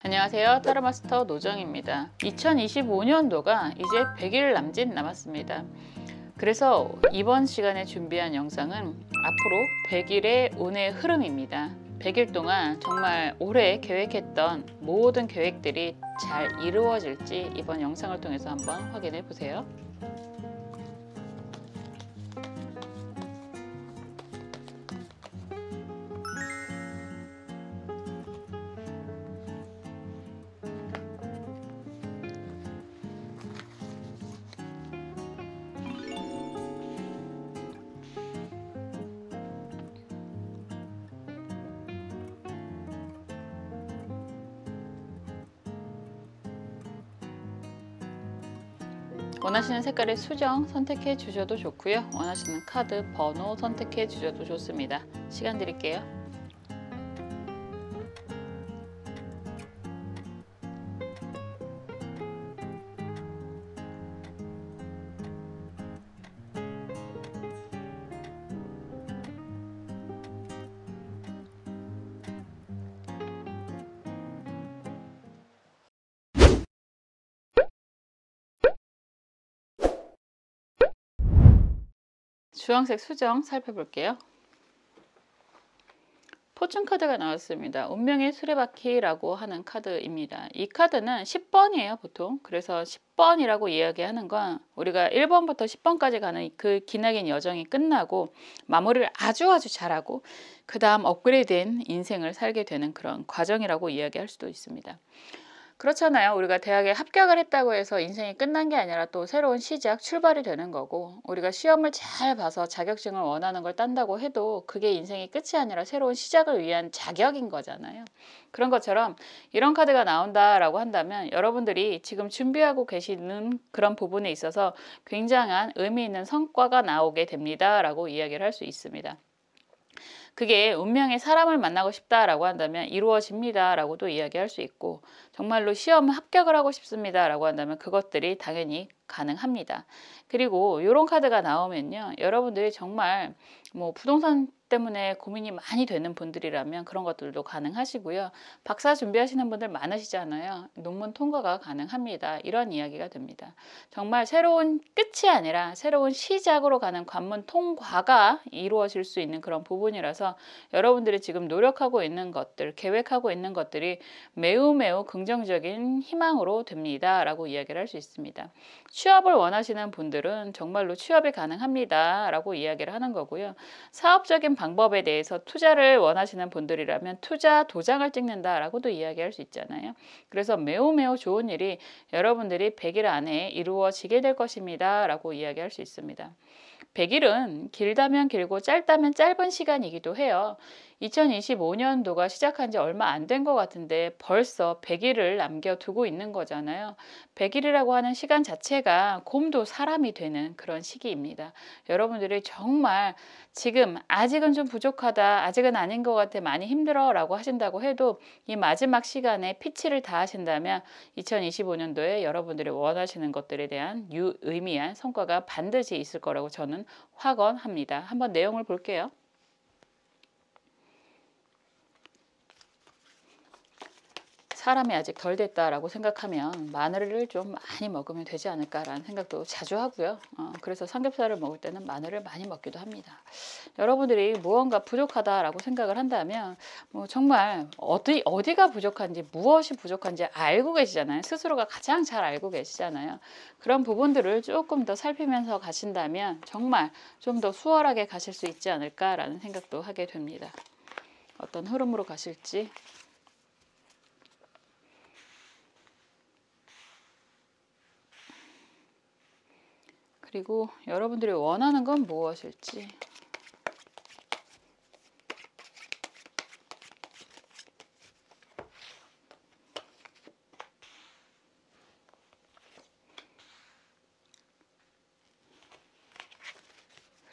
안녕하세요. 타로마스터 노정입니다. 2025년도가 이제 100일 남짓 남았습니다. 그래서 이번 시간에 준비한 영상은 앞으로 100일의 운의 흐름입니다. 100일 동안 정말 올해 계획했던 모든 계획들이 잘 이루어질지 이번 영상을 통해서 한번 확인해 보세요. 원하시는 색깔의 수정 선택해 주셔도 좋고요. 원하시는 카드 번호 선택해 주셔도 좋습니다. 시간 드릴게요. 주황색 수정 살펴볼게요. 포춘 카드가 나왔습니다. 운명의 수레바퀴라고 하는 카드입니다. 이 카드는 10번이에요, 보통. 그래서 10번이라고 이야기하는 건 우리가 1번부터 10번까지 가는 그 기나긴 여정이 끝나고 마무리를 아주 잘하고 그 다음 업그레이드된 인생을 살게 되는 그런 과정이라고 이야기할 수도 있습니다. 그렇잖아요. 우리가 대학에 합격을 했다고 해서 인생이 끝난 게 아니라 또 새로운 시작, 출발이 되는 거고, 우리가 시험을 잘 봐서 자격증을 원하는 걸 딴다고 해도 그게 인생의 끝이 아니라 새로운 시작을 위한 자격인 거잖아요. 그런 것처럼 이런 카드가 나온다라고 한다면 여러분들이 지금 준비하고 계시는 그런 부분에 있어서 굉장한 의미 있는 성과가 나오게 됩니다라고 이야기를 할 수 있습니다. 그게 운명의 사람을 만나고 싶다라고 한다면 이루어집니다 라고도 이야기할 수 있고, 정말로 시험 합격을 하고 싶습니다 라고 한다면 그것들이 당연히 가능합니다. 그리고 이런 카드가 나오면요, 여러분들이 정말 부동산 때문에 고민이 많이 되는 분들이라면 그런 것들도 가능하시고요. 박사 준비하시는 분들 많으시잖아요. 논문 통과가 가능합니다. 이런 이야기가 됩니다. 정말 새로운 끝이 아니라 새로운 시작으로 가는 관문 통과가 이루어질 수 있는 그런 부분이라서 여러분들이 지금 노력하고 있는 것들, 계획하고 있는 것들이 매우 긍정적인 희망으로 됩니다 라고 이야기를 할 수 있습니다. 취업을 원하시는 분들은 정말로 취업이 가능합니다 라고 이야기를 하는 거고요. 사업적인 방법에 대해서 투자를 원하시는 분들이라면 투자 도장을 찍는다 라고도 이야기할 수 있잖아요. 그래서 매우 좋은 일이 여러분들이 100일 안에 이루어지게 될 것입니다 라고 이야기할 수 있습니다. 100일은 길다면 길고 짧다면 짧은 시간이기도 해요. 2025년도가 시작한 지 얼마 안 된 것 같은데 벌써 100일을 남겨두고 있는 거잖아요. 100일이라고 하는 시간 자체가 곰도 사람이 되는 그런 시기입니다. 여러분들이 정말 지금 아직은 좀 부족하다, 아직은 아닌 것 같아, 많이 힘들어 라고 하신다고 해도 이 마지막 시간에 피치를 다하신다면 2025년도에 여러분들이 원하시는 것들에 대한 유의미한 성과가 반드시 있을 거라고 저는 확언합니다. 한번 내용을 볼게요. 사람이 아직 덜 됐다라고 생각하면 마늘을 좀 많이 먹으면 되지 않을까라는 생각도 자주 하고요. 그래서 삼겹살을 먹을 때는 마늘을 많이 먹기도 합니다. 여러분들이 무언가 부족하다라고 생각을 한다면 정말 어디가 부족한지, 무엇이 부족한지 알고 계시잖아요. 스스로가 가장 잘 알고 계시잖아요. 그런 부분들을 조금 더 살피면서 가신다면 정말 좀 더 수월하게 가실 수 있지 않을까라는 생각도 하게 됩니다. 어떤 흐름으로 가실지. 그리고 여러분들이 원하는 건 무엇일지.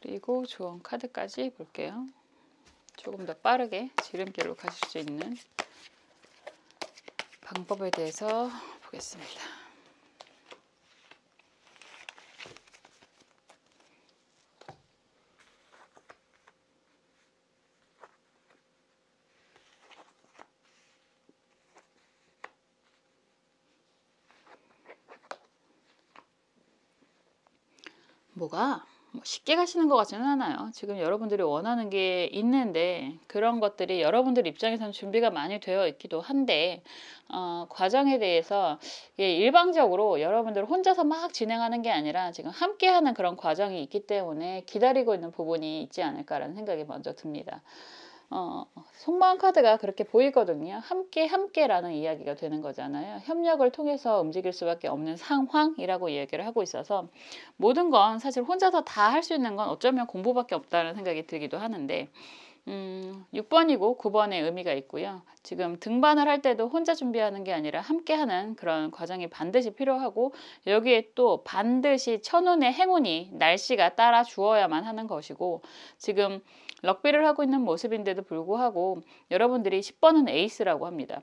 그리고 조언 카드까지 볼게요. 조금 더 빠르게 지름길로 가실 수 있는 방법에 대해서 보겠습니다. 뭐가 쉽게 가시는 것 같지는 않아요. 지금 여러분들이 원하는 게 있는데 그런 것들이 여러분들 입장에서는 준비가 많이 되어 있기도 한데 과정에 대해서 일방적으로 여러분들 혼자서 막 진행하는 게 아니라 지금 함께하는 그런 과정이 있기 때문에 기다리고 있는 부분이 있지 않을까라는 생각이 먼저 듭니다. 속마음 카드가 그렇게 보이거든요. 함께라는 이야기가 되는 거잖아요. 협력을 통해서 움직일 수밖에 없는 상황이라고 이야기를 하고 있어서 모든 건 사실 혼자서 다 할 수 있는 건 어쩌면 공부밖에 없다는 생각이 들기도 하는데 6번이고 9번의 의미가 있고요. 지금 등반을 할 때도 혼자 준비하는 게 아니라 함께하는 그런 과정이 반드시 필요하고 여기에 또 반드시 천운의 행운이 날씨가 따라 주어야만 하는 것이고 지금 럭비를 하고 있는 모습인데도 불구하고 여러분들이 10번은 에이스라고 합니다.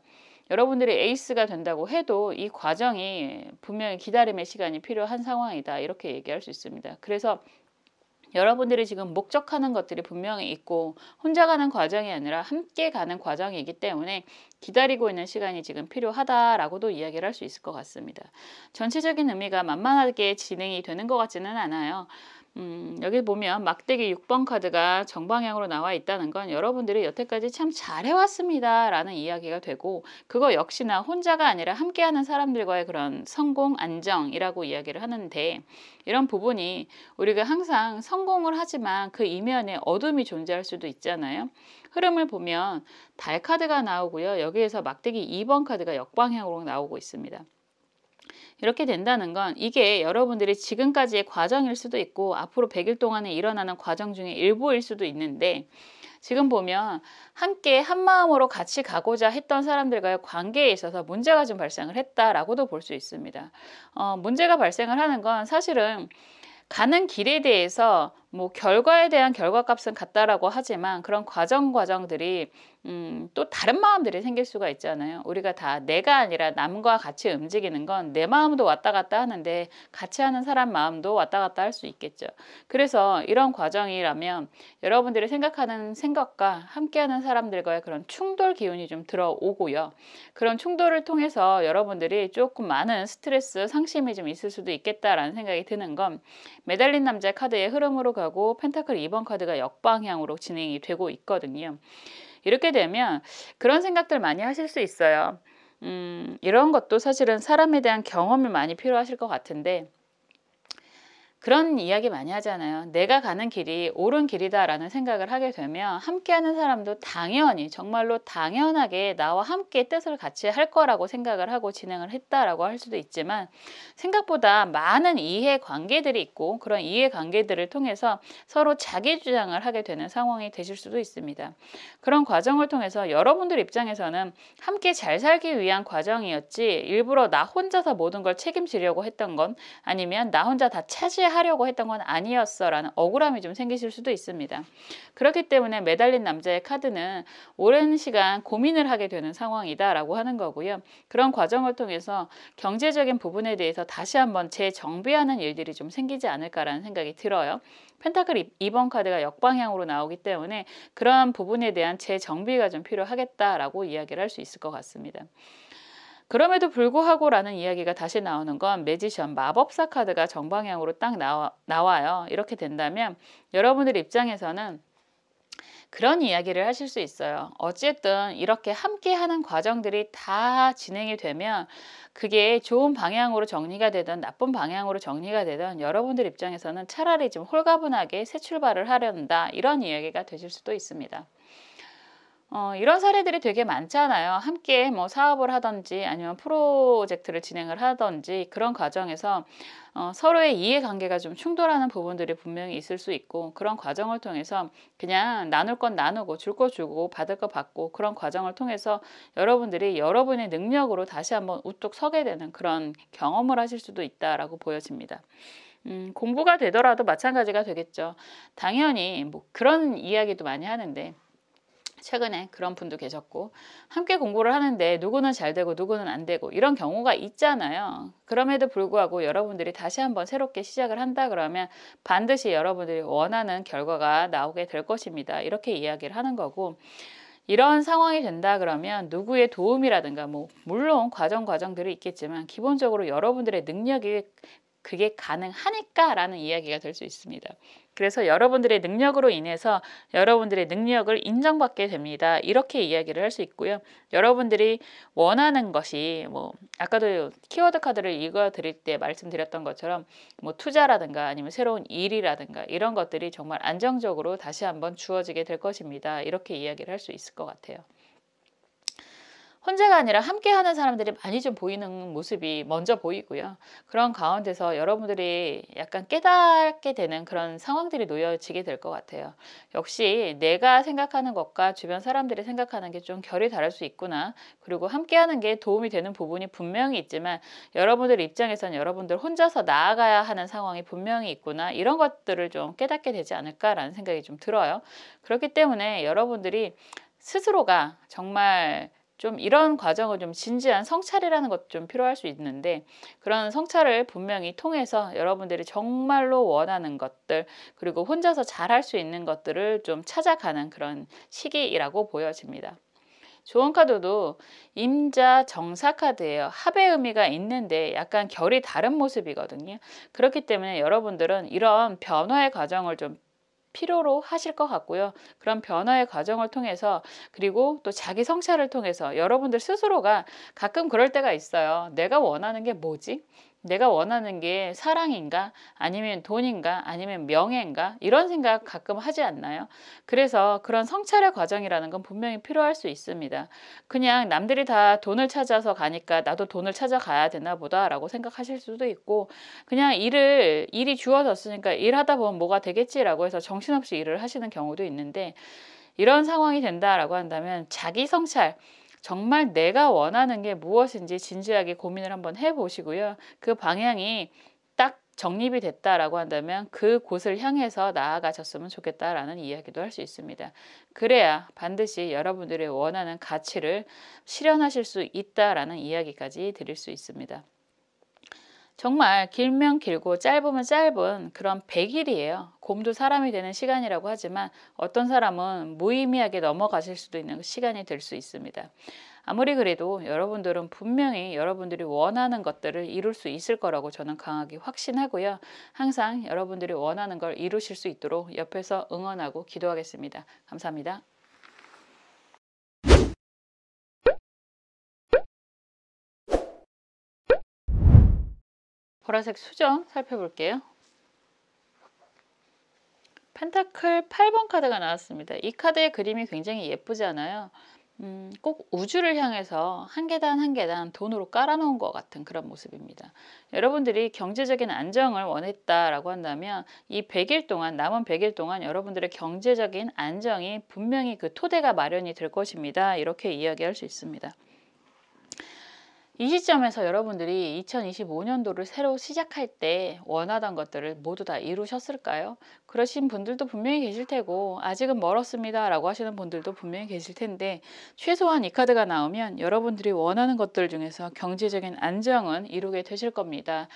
여러분들이 에이스가 된다고 해도 이 과정이 분명히 기다림의 시간이 필요한 상황이다. 이렇게 얘기할 수 있습니다. 그래서 여러분들이 지금 목적하는 것들이 분명히 있고 혼자 가는 과정이 아니라 함께 가는 과정이기 때문에 기다리고 있는 시간이 지금 필요하다라고도 이야기를 할 수 있을 것 같습니다. 전체적인 의미가 만만하게 진행이 되는 것 같지는 않아요. 여기 보면 막대기 6번 카드가 정방향으로 나와 있다는 건 여러분들이 여태까지 참 잘해왔습니다 라는 이야기가 되고 그거 역시나 혼자가 아니라 함께하는 사람들과의 그런 성공 안정이라고 이야기를 하는데 이런 부분이 우리가 항상 성공을 하지만 그 이면에 어둠이 존재할 수도 있잖아요. 흐름을 보면 달 카드가 나오고요. 여기에서 막대기 2번 카드가 역방향으로 나오고 있습니다. 이렇게 된다는 건 이게 여러분들이 지금까지의 과정일 수도 있고 앞으로 100일 동안에 일어나는 과정 중에 일부일 수도 있는데 지금 보면 함께 한마음으로 같이 가고자 했던 사람들과의 관계에 있어서 문제가 좀 발생을 했다라고도 볼 수 있습니다. 문제가 발생을 하는 건 사실은 가는 길에 대해서 뭐 결과에 대한 결과값은 같다라고 하지만 그런 과정들이 또 다른 마음들이 생길 수가 있잖아요. 우리가 다 내가 아니라 남과 같이 움직이는 건 내 마음도 왔다 갔다 하는데 같이 하는 사람 마음도 왔다 갔다 할 수 있겠죠. 그래서 이런 과정이라면 여러분들이 생각하는 생각과 함께하는 사람들과의 그런 충돌 기운이 좀 들어오고요. 그런 충돌을 통해서 여러분들이 조금 많은 스트레스, 상심이 좀 있을 수도 있겠다라는 생각이 드는 건 매달린 남자 카드의 흐름으로 가고 펜타클 2번 카드가 역방향으로 진행이 되고 있거든요. 이렇게 되면 그런 생각들 많이 하실 수 있어요. 이런 것도 사실은 사람에 대한 경험이 많이 필요하실 것 같은데 그런 이야기 많이 하잖아요. 내가 가는 길이 옳은 길이다라는 생각을 하게 되면 함께하는 사람도 당연히 정말로 당연하게 나와 함께 뜻을 같이 할 거라고 생각을 하고 진행을 했다라고 할 수도 있지만 생각보다 많은 이해관계들이 있고 그런 이해관계들을 통해서 서로 자기 주장을 하게 되는 상황이 되실 수도 있습니다. 그런 과정을 통해서 여러분들 입장에서는 함께 잘 살기 위한 과정이었지 일부러 나 혼자서 모든 걸 책임지려고 했던 건 아니면 나 혼자 다 차지하려고 했던 건 아니었어 라는 억울함이 좀 생기실 수도 있습니다. 그렇기 때문에 매달린 남자의 카드는 오랜 시간 고민을 하게 되는 상황이다 라고 하는 거고요. 그런 과정을 통해서 경제적인 부분에 대해서 다시 한번 재정비하는 일들이 좀 생기지 않을까라는 생각이 들어요. 펜타클 2번 카드가 역방향으로 나오기 때문에 그러한 부분에 대한 재정비가 좀 필요하겠다라고 이야기를 할 수 있을 것 같습니다. 그럼에도 불구하고 라는 이야기가 다시 나오는 건 매지션, 마법사 카드가 정방향으로 딱 나와요. 이렇게 된다면 여러분들 입장에서는 그런 이야기를 하실 수 있어요. 어쨌든 이렇게 함께하는 과정들이 다 진행이 되면 그게 좋은 방향으로 정리가 되든 나쁜 방향으로 정리가 되든 여러분들 입장에서는 차라리 좀 홀가분하게 새 출발을 하려는다 이런 이야기가 되실 수도 있습니다. 이런 사례들이 되게 많잖아요. 함께 뭐 사업을 하든지 아니면 프로젝트를 진행을 하든지 그런 과정에서 서로의 이해관계가 좀 충돌하는 부분들이 분명히 있을 수 있고 그런 과정을 통해서 그냥 나눌 건 나누고 줄 거 주고 받을 거 받고 그런 과정을 통해서 여러분들이 여러분의 능력으로 다시 한번 우뚝 서게 되는 그런 경험을 하실 수도 있다라고 보여집니다. 공부가 되더라도 마찬가지가 되겠죠. 당연히 뭐 그런 이야기도 많이 하는데 최근에 그런 분도 계셨고 함께 공부를 하는데 누구는 잘 되고 누구는 안 되고 이런 경우가 있잖아요. 그럼에도 불구하고 여러분들이 다시 한번 새롭게 시작을 한다 그러면 반드시 여러분들이 원하는 결과가 나오게 될 것입니다. 이렇게 이야기를 하는 거고 이런 상황이 된다 그러면 누구의 도움이라든가 뭐 물론 과정들이 있겠지만 기본적으로 여러분들의 능력이 그게 가능하니까 라는 이야기가 될 수 있습니다. 그래서 여러분들의 능력으로 인해서 여러분들의 능력을 인정받게 됩니다. 이렇게 이야기를 할 수 있고요. 여러분들이 원하는 것이 뭐 아까도 키워드 카드를 읽어드릴 때 말씀드렸던 것처럼 뭐 투자라든가 아니면 새로운 일이라든가 이런 것들이 정말 안정적으로 다시 한번 주어지게 될 것입니다. 이렇게 이야기를 할 수 있을 것 같아요. 혼자가 아니라 함께 하는 사람들이 많이 좀 보이는 모습이 먼저 보이고요. 그런 가운데서 여러분들이 약간 깨닫게 되는 그런 상황들이 놓여지게 될 것 같아요. 역시 내가 생각하는 것과 주변 사람들이 생각하는 게 좀 결이 다를 수 있구나. 그리고 함께 하는 게 도움이 되는 부분이 분명히 있지만 여러분들 입장에서는 여러분들 혼자서 나아가야 하는 상황이 분명히 있구나. 이런 것들을 좀 깨닫게 되지 않을까라는 생각이 좀 들어요. 그렇기 때문에 여러분들이 스스로가 정말 좀 이런 과정을 좀 진지한 성찰이라는 것도 좀 필요할 수 있는데 그런 성찰을 분명히 통해서 여러분들이 정말로 원하는 것들 그리고 혼자서 잘할 수 있는 것들을 좀 찾아가는 그런 시기라고 보여집니다. 조언 카드도 임자 정사 카드예요. 합의 의미가 있는데 약간 결이 다른 모습이거든요. 그렇기 때문에 여러분들은 이런 변화의 과정을 좀 필요로 하실 것 같고요. 그런 변화의 과정을 통해서 그리고 또 자기 성찰을 통해서 여러분들 스스로가 가끔 그럴 때가 있어요. 내가 원하는 게 뭐지? 내가 원하는 게 사랑인가? 아니면 돈인가? 아니면 명예인가? 이런 생각 가끔 하지 않나요? 그래서 그런 성찰의 과정이라는 건 분명히 필요할 수 있습니다. 그냥 남들이 다 돈을 찾아서 가니까 나도 돈을 찾아가야 되나 보다라고 생각하실 수도 있고 그냥 일이 주어졌으니까 일하다 보면 뭐가 되겠지라고 해서 정신없이 일을 하시는 경우도 있는데 이런 상황이 된다라고 한다면 자기 성찰 정말 내가 원하는 게 무엇인지 진지하게 고민을 한번 해보시고요. 그 방향이 딱 정립이 됐다라고 한다면 그곳을 향해서 나아가셨으면 좋겠다라는 이야기도 할 수 있습니다. 그래야 반드시 여러분들의 원하는 가치를 실현하실 수 있다라는 이야기까지 드릴 수 있습니다. 정말 길면 길고 짧으면 짧은 그런 100일이에요. 곰도 사람이 되는 시간이라고 하지만 어떤 사람은 무의미하게 넘어가실 수도 있는 시간이 될 수 있습니다. 아무리 그래도 여러분들은 분명히 여러분들이 원하는 것들을 이룰 수 있을 거라고 저는 강하게 확신하고요. 항상 여러분들이 원하는 걸 이루실 수 있도록 옆에서 응원하고 기도하겠습니다. 감사합니다. 보라색 수정 살펴볼게요. 펜타클 8번 카드가 나왔습니다. 이 카드의 그림이 굉장히 예쁘잖아요. 꼭 우주를 향해서 한 계단 한 계단 돈으로 깔아놓은 것 같은 그런 모습입니다. 여러분들이 경제적인 안정을 원했다라고 한다면 이 100일 동안 남은 100일 동안 여러분들의 경제적인 안정이 분명히 그 토대가 마련이 될 것입니다. 이렇게 이야기할 수 있습니다. 이 시점에서 여러분들이 2025년도를 새로 시작할 때 원하던 것들을 모두 다 이루셨을까요? 그러신 분들도 분명히 계실 테고 아직은 멀었습니다 라고 하시는 분들도 분명히 계실 텐데 최소한 이 카드가 나오면 여러분들이 원하는 것들 중에서 경제적인 안정은 이루게 되실 겁니다.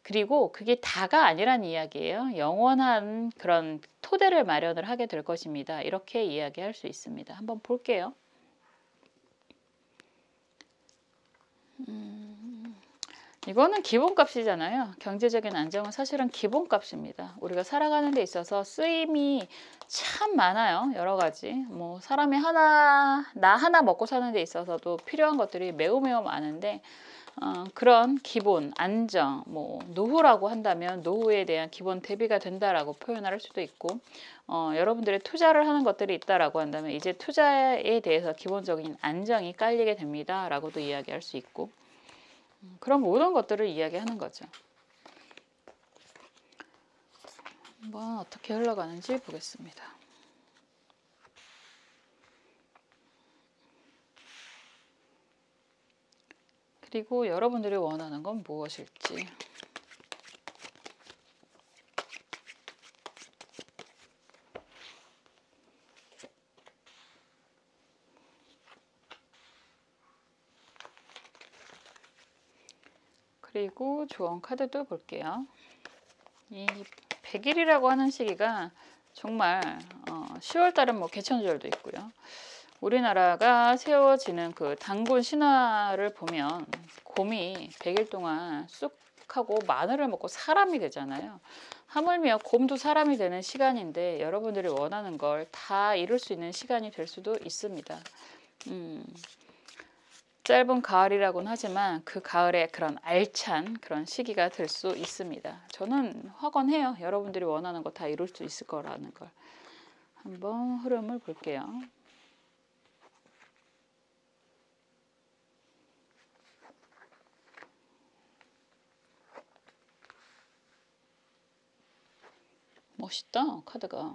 그리고 그게 다가 아니란 이야기예요. 영원한 그런 토대를 마련을 하게 될 것입니다. 이렇게 이야기할 수 있습니다. 한번 볼게요. 이거는 기본값이잖아요. 경제적인 안정은 사실은 기본값입니다. 우리가 살아가는 데 있어서 쓰임이 참 많아요. 여러 가지. 뭐 사람이 나 하나 먹고 사는 데 있어서도 필요한 것들이 매우 많은데 그런 기본, 안정, 뭐 노후라고 한다면 노후에 대한 기본 대비가 된다라고 표현할 수도 있고 여러분들의 투자를 하는 것들이 있다라고 한다면 이제 투자에 대해서 기본적인 안정이 깔리게 됩니다. 라고도 이야기할 수 있고 그런 모든 것들을 이야기하는 거죠. 한번 어떻게 흘러가는지 보겠습니다. 그리고 여러분들이 원하는 건 무엇일지. 그리고 조언 카드도 볼게요. 이 100일이라고 하는 시기가 정말 10월달은 뭐 개천절도 있고요. 우리나라가 세워지는 그 단군 신화를 보면 곰이 100일 동안 쑥 시작하고 마늘을 먹고 사람이 되잖아요. 하물며 곰도 사람이 되는 시간인데 여러분들이 원하는 걸 다 이룰 수 있는 시간이 될 수도 있습니다. 짧은 가을이라고는 하지만 그 가을에 그런 알찬 그런 시기가 될 수 있습니다. 저는 확언해요. 여러분들이 원하는 거 다 이룰 수 있을 거라는 걸. 한번 흐름을 볼게요. 멋있다, 카드가.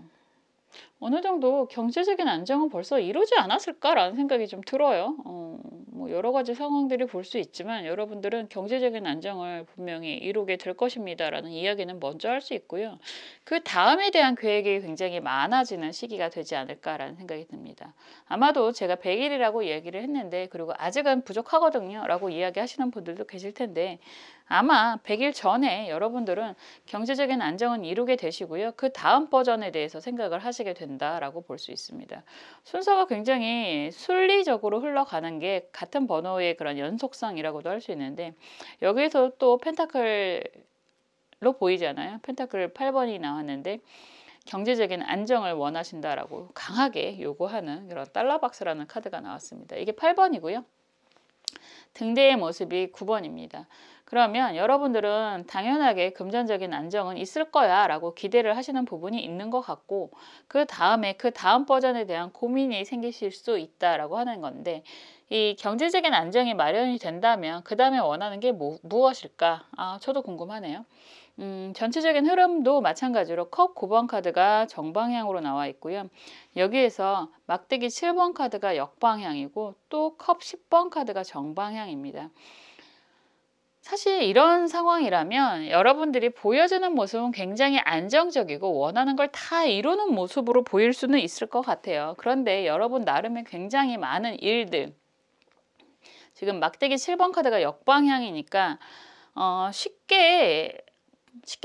어느 정도 경제적인 안정은 벌써 이루지 않았을까라는 생각이 좀 들어요. 뭐 여러 가지 상황들이 볼 수 있지만 여러분들은 경제적인 안정을 분명히 이루게 될 것입니다라는 이야기는 먼저 할 수 있고요. 그 다음에 대한 계획이 굉장히 많아지는 시기가 되지 않을까라는 생각이 듭니다. 아마도 제가 100일이라고 얘기를 했는데 그리고 아직은 부족하거든요 라고 이야기하시는 분들도 계실 텐데 아마 100일 전에 여러분들은 경제적인 안정은 이루게 되시고요. 그 다음 버전에 대해서 생각을 하시게 된다라고 볼 수 있습니다. 순서가 굉장히 순리적으로 흘러가는 게 같은 번호의 그런 연속성이라고도 할 수 있는데 여기에서 또 펜타클로 보이잖아요. 펜타클 8번이 나왔는데 경제적인 안정을 원하신다라고 강하게 요구하는 그런 달러박스라는 카드가 나왔습니다. 이게 8번이고요. 등대의 모습이 9번입니다. 그러면 여러분들은 당연하게 금전적인 안정은 있을 거야 라고 기대를 하시는 부분이 있는 것 같고 그 다음에 그 다음 버전에 대한 고민이 생기실 수 있다라고 하는 건데 이 경제적인 안정이 마련이 된다면 그 다음에 원하는 게 무엇일까? 저도 궁금하네요. 전체적인 흐름도 마찬가지로 컵 9번 카드가 정방향으로 나와 있고요. 여기에서 막대기 7번 카드가 역방향이고 또 컵 10번 카드가 정방향입니다. 사실 이런 상황이라면 여러분들이 보여주는 모습은 굉장히 안정적이고 원하는 걸 다 이루는 모습으로 보일 수는 있을 것 같아요. 그런데 여러분 나름의 굉장히 많은 일들 지금 막대기 7번 카드가 역방향이니까 쉽게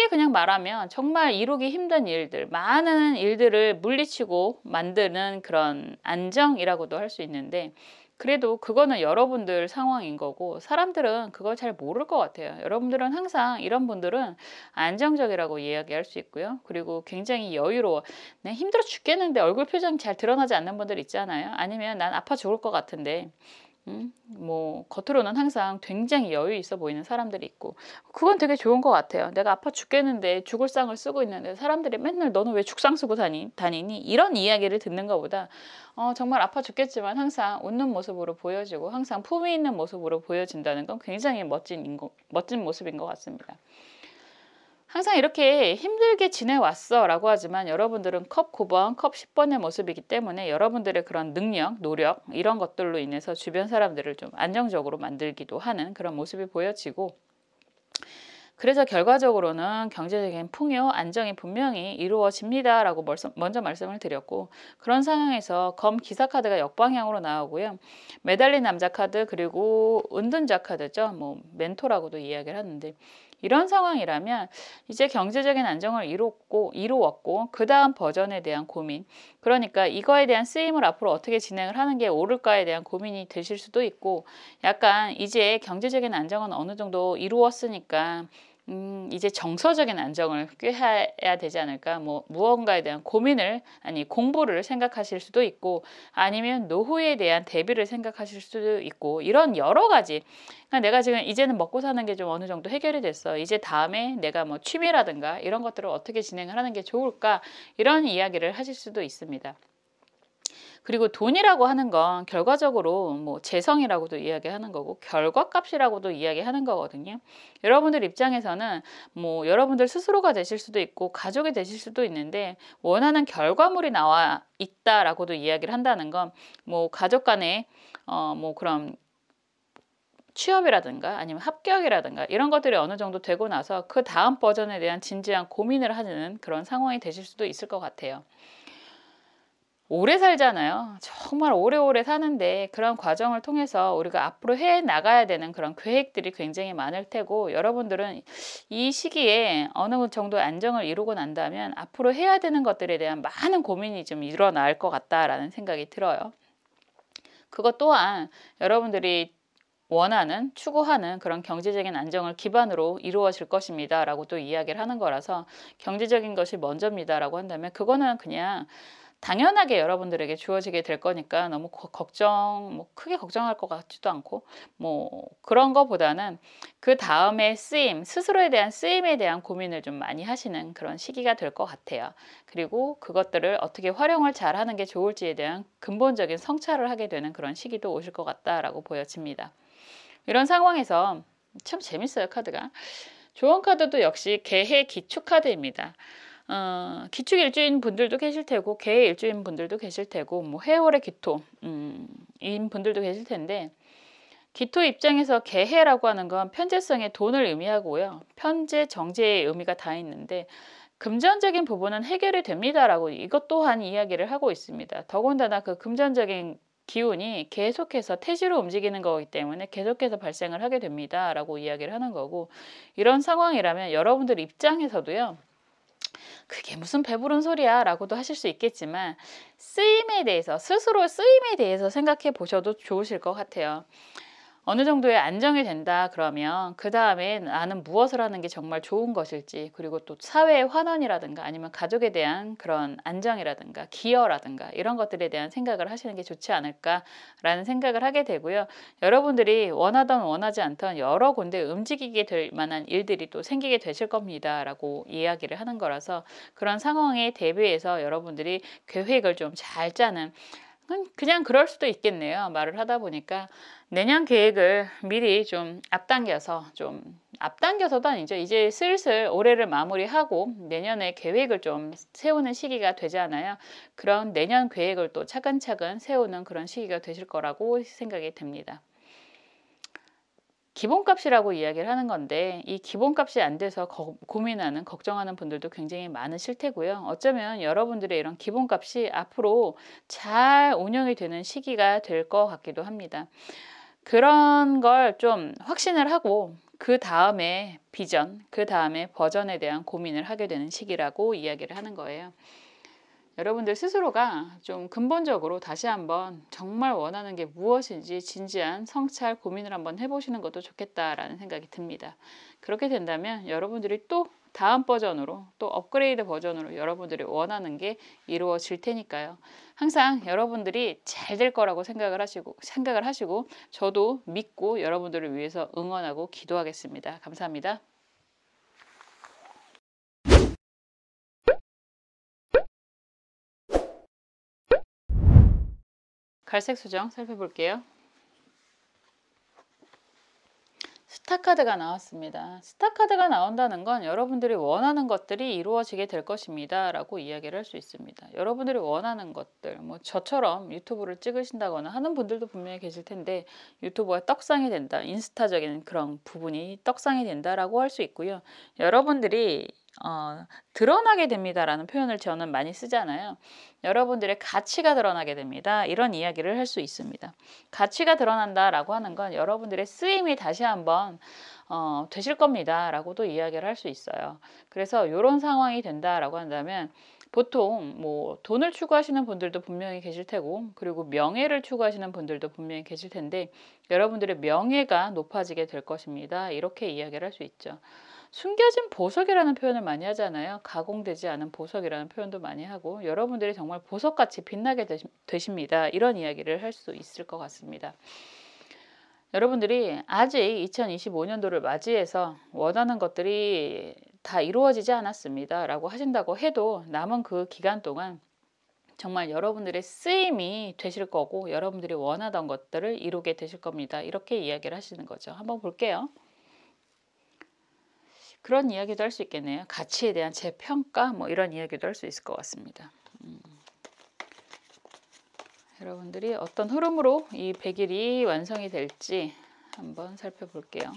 그냥 말하면 정말 이루기 힘든 일들, 많은 일들을 물리치고 만드는 그런 안정이라고도 할 수 있는데 그래도 그거는 여러분들 상황인 거고 사람들은 그걸 잘 모를 것 같아요. 여러분들은 항상 이런 분들은 안정적이라고 이야기할 수 있고요. 그리고 굉장히 여유로워. 내 힘들어 죽겠는데 얼굴 표정이 잘 드러나지 않는 분들 있잖아요. 아니면 난 아파 죽을 것 같은데 뭐 겉으로는 항상 굉장히 여유 있어 보이는 사람들이 있고 그건 되게 좋은 것 같아요. 내가 아파 죽겠는데 죽을 상을 쓰고 있는데 사람들이 맨날 너는 왜 죽상 쓰고 다니니? 이런 이야기를 듣는 것보다 정말 아파 죽겠지만 항상 웃는 모습으로 보여지고 항상 품위 있는 모습으로 보여진다는 건 굉장히 멋진 모습인 것 같습니다. 항상 이렇게 힘들게 지내왔어 라고 하지만 여러분들은 컵 9번, 컵 10번의 모습이기 때문에 여러분들의 그런 능력, 노력 이런 것들로 인해서 주변 사람들을 좀 안정적으로 만들기도 하는 그런 모습이 보여지고 그래서 결과적으로는 경제적인 풍요, 안정이 분명히 이루어집니다 라고 먼저 말씀을 드렸고 그런 상황에서 검 기사 카드가 역방향으로 나오고요. 매달린 남자 카드 그리고 은둔자 카드죠. 뭐 멘토라고도 이야기를 하는데 이런 상황이라면 이제 경제적인 안정을 이루었고 그 다음 버전에 대한 고민 그러니까 이거에 대한 쓰임을 앞으로 어떻게 진행을 하는 게 옳을까에 대한 고민이 되실 수도 있고 약간 이제 경제적인 안정은 어느 정도 이루었으니까 이제 정서적인 안정을 꾀해야 되지 않을까 뭐 무언가에 대한 고민을 공부를 생각하실 수도 있고 아니면 노후에 대한 대비를 생각하실 수도 있고 이런 여러 가지 그러니까 내가 지금 이제는 먹고 사는 게 좀 어느 정도 해결이 됐어 이제 다음에 내가 뭐 취미라든가 이런 것들을 어떻게 진행을 하는 게 좋을까 이런 이야기를 하실 수도 있습니다. 그리고 돈이라고 하는 건 결과적으로 뭐 재성이라고도 이야기하는 거고 결과값이라고도 이야기하는 거거든요. 여러분들 입장에서는 뭐 여러분들 스스로가 되실 수도 있고 가족이 되실 수도 있는데 원하는 결과물이 나와 있다라고도 이야기를 한다는 건 뭐 가족 간에 뭐 그런 취업이라든가 아니면 합격이라든가 이런 것들이 어느 정도 되고 나서 그 다음 버전에 대한 진지한 고민을 하는 그런 상황이 되실 수도 있을 것 같아요. 오래 살잖아요. 정말 오래오래 사는데 그런 과정을 통해서 우리가 앞으로 해 나가야 되는 그런 계획들이 굉장히 많을 테고 여러분들은 이 시기에 어느 정도 안정을 이루고 난다면 앞으로 해야 되는 것들에 대한 많은 고민이 좀 일어날 것 같다라는 생각이 들어요. 그것 또한 여러분들이 원하는, 추구하는 그런 경제적인 안정을 기반으로 이루어질 것입니다 라고 또 이야기를 하는 거라서 경제적인 것이 먼저입니다 라고 한다면 그거는 그냥 당연하게 여러분들에게 주어지게 될 거니까 너무 뭐 크게 걱정할 것 같지도 않고 뭐 그런 거보다는 그 다음에 쓰임, 스스로에 대한 쓰임에 대한 고민을 좀 많이 하시는 그런 시기가 될 것 같아요. 그리고 그것들을 어떻게 활용을 잘 하는 게 좋을지에 대한 근본적인 성찰을 하게 되는 그런 시기도 오실 것 같다라고 보여집니다. 이런 상황에서 참 재밌어요, 카드가. 조언 카드도 역시 개해 기축 카드입니다. 기축 일주인 분들도 계실 테고 개해 일주인 분들도 계실 테고 뭐 해월의 기토 인 분들도 계실 텐데 기토 입장에서 개해라고 하는 건 편재성의 돈을 의미하고요. 편재, 정제의 의미가 다 있는데 금전적인 부분은 해결이 됩니다라고 이것 또한 이야기를 하고 있습니다. 더군다나 그 금전적인 기운이 계속해서 태지로 움직이는 거기 때문에 계속해서 발생을 하게 됩니다라고 이야기를 하는 거고 이런 상황이라면 여러분들 입장에서도요. 그게 무슨 배부른 소리야 라고도 하실 수 있겠지만 쓰임에 대해서 스스로 쓰임에 대해서 생각해 보셔도 좋으실 것 같아요. 어느 정도의 안정이 된다 그러면 그 다음에 나는 무엇을 하는 게 정말 좋은 것일지 그리고 또 사회의 환원이라든가 아니면 가족에 대한 그런 안정이라든가 기여라든가 이런 것들에 대한 생각을 하시는 게 좋지 않을까라는 생각을 하게 되고요. 여러분들이 원하던 원하지 않던 여러 군데 움직이게 될 만한 일들이 또 생기게 되실 겁니다 라고 이야기를 하는 거라서 그런 상황에 대비해서 여러분들이 계획을 좀 잘 짜는 그냥 그럴 수도 있겠네요. 말을 하다 보니까 내년 계획을 미리 좀 앞당겨서도 아니죠. 이제 슬슬 올해를 마무리하고 내년에 계획을 좀 세우는 시기가 되잖아요. 그런 내년 계획을 또 차근차근 세우는 그런 시기가 되실 거라고 생각이 됩니다. 기본값이라고 이야기를 하는 건데 이 기본값이 안 돼서 고민하는 걱정하는 분들도 굉장히 많으실 테고요. 어쩌면 여러분들의 이런 기본값이 앞으로 잘 운영이 되는 시기가 될 것 같기도 합니다. 그런 걸 좀 확신을 하고 그 다음에 비전, 그 다음에 버전에 대한 고민을 하게 되는 시기라고 이야기를 하는 거예요. 여러분들 스스로가 좀 근본적으로 다시 한번 정말 원하는 게 무엇인지 진지한 성찰 고민을 한번 해보시는 것도 좋겠다라는 생각이 듭니다. 그렇게 된다면 여러분들이 또 다음 버전으로 또 업그레이드 버전으로 여러분들이 원하는 게 이루어질 테니까요. 항상 여러분들이 잘 될 거라고 생각을 하시고 저도 믿고 여러분들을 위해서 응원하고 기도하겠습니다. 감사합니다. 갈색 수정 살펴볼게요. 스타카드가 나왔습니다. 스타카드가 나온다는 건 여러분들이 원하는 것들이 이루어지게 될 것입니다 라고 이야기를 할 수 있습니다. 여러분들이 원하는 것들 뭐 저처럼 유튜브를 찍으신다거나 하는 분들도 분명히 계실 텐데 유튜브가 떡상이 된다, 인스타적인 그런 부분이 떡상이 된다라고 할 수 있고요. 여러분들이 드러나게 됩니다라는 표현을 저는 많이 쓰잖아요. 여러분들의 가치가 드러나게 됩니다. 이런 이야기를 할 수 있습니다. 가치가 드러난다라고 하는 건 여러분들의 쓰임이 다시 한번 되실 겁니다. 라고도 이야기를 할 수 있어요. 그래서 이런 상황이 된다라고 한다면 보통 뭐 돈을 추구하시는 분들도 분명히 계실 테고 그리고 명예를 추구하시는 분들도 분명히 계실 텐데 여러분들의 명예가 높아지게 될 것입니다. 이렇게 이야기를 할 수 있죠. 숨겨진 보석이라는 표현을 많이 하잖아요. 가공되지 않은 보석이라는 표현도 많이 하고 여러분들이 정말 보석같이 빛나게 되십니다. 이런 이야기를 할 수 있을 것 같습니다. 여러분들이 아직 2025년도를 맞이해서 원하는 것들이 다 이루어지지 않았습니다. 라고 하신다고 해도 남은 그 기간 동안 정말 여러분들의 쓰임이 되실 거고 여러분들이 원하던 것들을 이루게 되실 겁니다. 이렇게 이야기를 하시는 거죠. 한번 볼게요. 그런 이야기도 할 수 있겠네요. 가치에 대한 재평가 뭐 이런 이야기도 할 수 있을 것 같습니다. 여러분들이 어떤 흐름으로 이 100일이 완성이 될지 한번 살펴볼게요.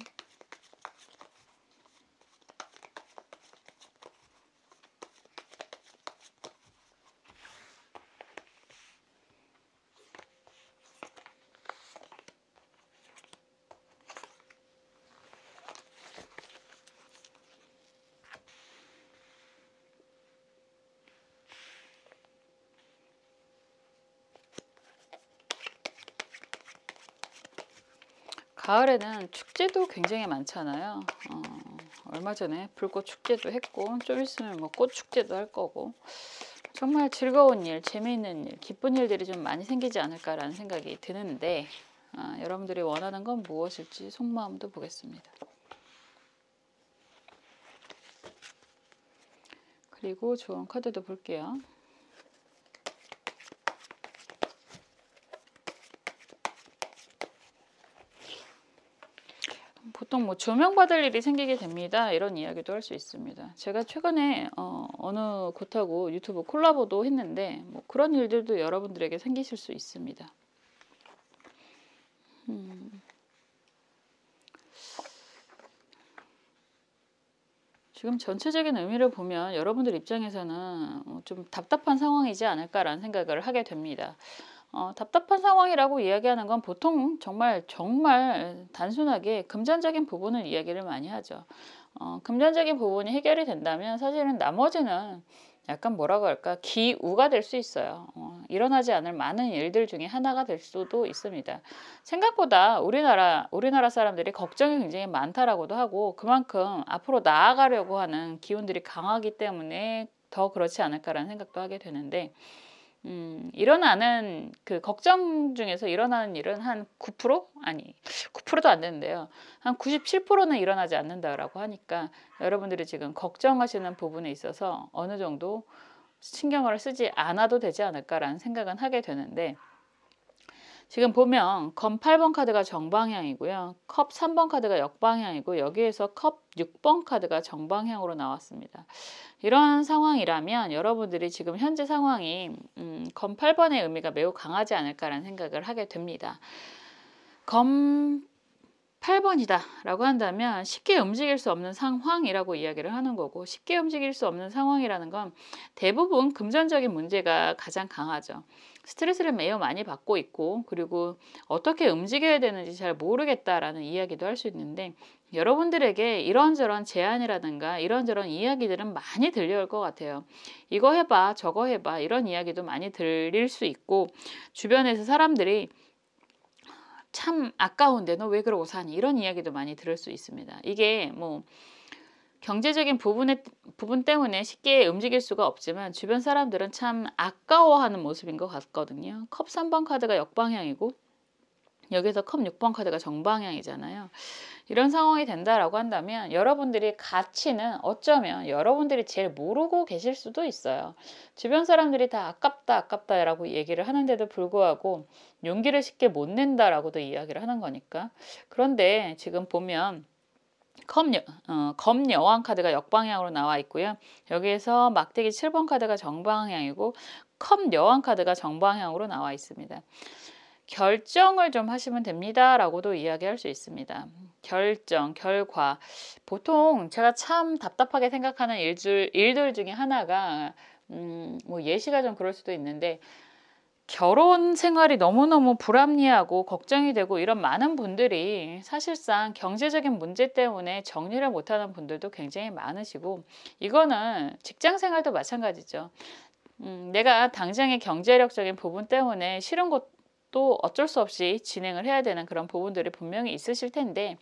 가을에는 축제도 굉장히 많잖아요. 얼마 전에 불꽃 축제도 했고 좀 있으면 뭐 꽃 축제도 할 거고 정말 즐거운 일, 재미있는 일, 기쁜 일들이 좀 많이 생기지 않을까라는 생각이 드는데 여러분들이 원하는 건 무엇일지 속마음도 보겠습니다. 그리고 좋은 카드도 볼게요. 보통 뭐 조명받을 일이 생기게 됩니다. 이런 이야기도 할 수 있습니다. 제가 최근에 어느 곳하고 유튜브 콜라보도 했는데 뭐 그런 일들도 여러분들에게 생기실 수 있습니다. 지금 전체적인 의미를 보면 여러분들 입장에서는 좀 답답한 상황이지 않을까라는 생각을 하게 됩니다. 답답한 상황이라고 이야기하는 건 보통 정말 단순하게 금전적인 부분을 이야기를 많이 하죠. 금전적인 부분이 해결이 된다면 사실은 나머지는 약간 뭐라고 할까 기우가 될 수 있어요. 일어나지 않을 많은 일들 중에 하나가 될 수도 있습니다. 생각보다 우리나라 사람들이 걱정이 굉장히 많다라고도 하고 그만큼 앞으로 나아가려고 하는 기운들이 강하기 때문에 더 그렇지 않을까라는 생각도 하게 되는데 일어나는 그 걱정 중에서 일어나는 일은 한 9%? 아니 9%도 안 되는데요. 한 97%는 일어나지 않는다라고 하니까 여러분들이 지금 걱정하시는 부분에 있어서 어느 정도 신경을 쓰지 않아도 되지 않을까라는 생각은 하게 되는데 지금 보면 검 8번 카드가 정방향이고요. 컵 3번 카드가 역방향이고 여기에서 컵 6번 카드가 정방향으로 나왔습니다. 이런 상황이라면 여러분들이 지금 현재 상황이 검 8번의 의미가 매우 강하지 않을까라는 생각을 하게 됩니다. 검 8번이다 라고 한다면 쉽게 움직일 수 없는 상황이라고 이야기를 하는 거고 쉽게 움직일 수 없는 상황이라는 건 대부분 금전적인 문제가 가장 강하죠. 스트레스를 매우 많이 받고 있고 그리고 어떻게 움직여야 되는지 잘 모르겠다라는 이야기도 할 수 있는데 여러분들에게 이런저런 제안이라든가 이런저런 이야기들은 많이 들려올 것 같아요. 이거 해봐 저거 해봐 이런 이야기도 많이 들릴 수 있고 주변에서 사람들이 참 아까운데 너 왜 그러고 사니 이런 이야기도 많이 들을 수 있습니다. 이게 뭐 경제적인 부분 때문에 쉽게 움직일 수가 없지만 주변 사람들은 참 아까워하는 모습인 것 같거든요. 컵 3번 카드가 역방향이고 여기서 컵 6번 카드가 정방향이잖아요. 이런 상황이 된다라고 한다면 여러분들의 가치는 어쩌면 여러분들이 제일 모르고 계실 수도 있어요. 주변 사람들이 다 아깝다라고 얘기를 하는데도 불구하고 용기를 쉽게 못 낸다라고도 이야기를 하는 거니까. 그런데 지금 보면 검 여왕 카드가 역방향으로 나와 있고요. 여기에서 막대기 7번 카드가 정방향이고 컵 여왕 카드가 정방향으로 나와 있습니다. 결정을 좀 하시면 됩니다 라고도 이야기할 수 있습니다. 결정, 결과 보통 제가 참 답답하게 생각하는 일들 중에 하나가 뭐 예시가 좀 그럴 수도 있는데 결혼 생활이 너무너무 불합리하고 걱정이 되고 이런 많은 분들이 사실상 경제적인 문제 때문에 정리를 못하는 분들도 굉장히 많으시고 이거는 직장 생활도 마찬가지죠. 내가 당장의 경제력적인 부분 때문에 싫은 것도 어쩔 수 없이 진행을 해야 되는 그런 부분들이 분명히 있으실 텐데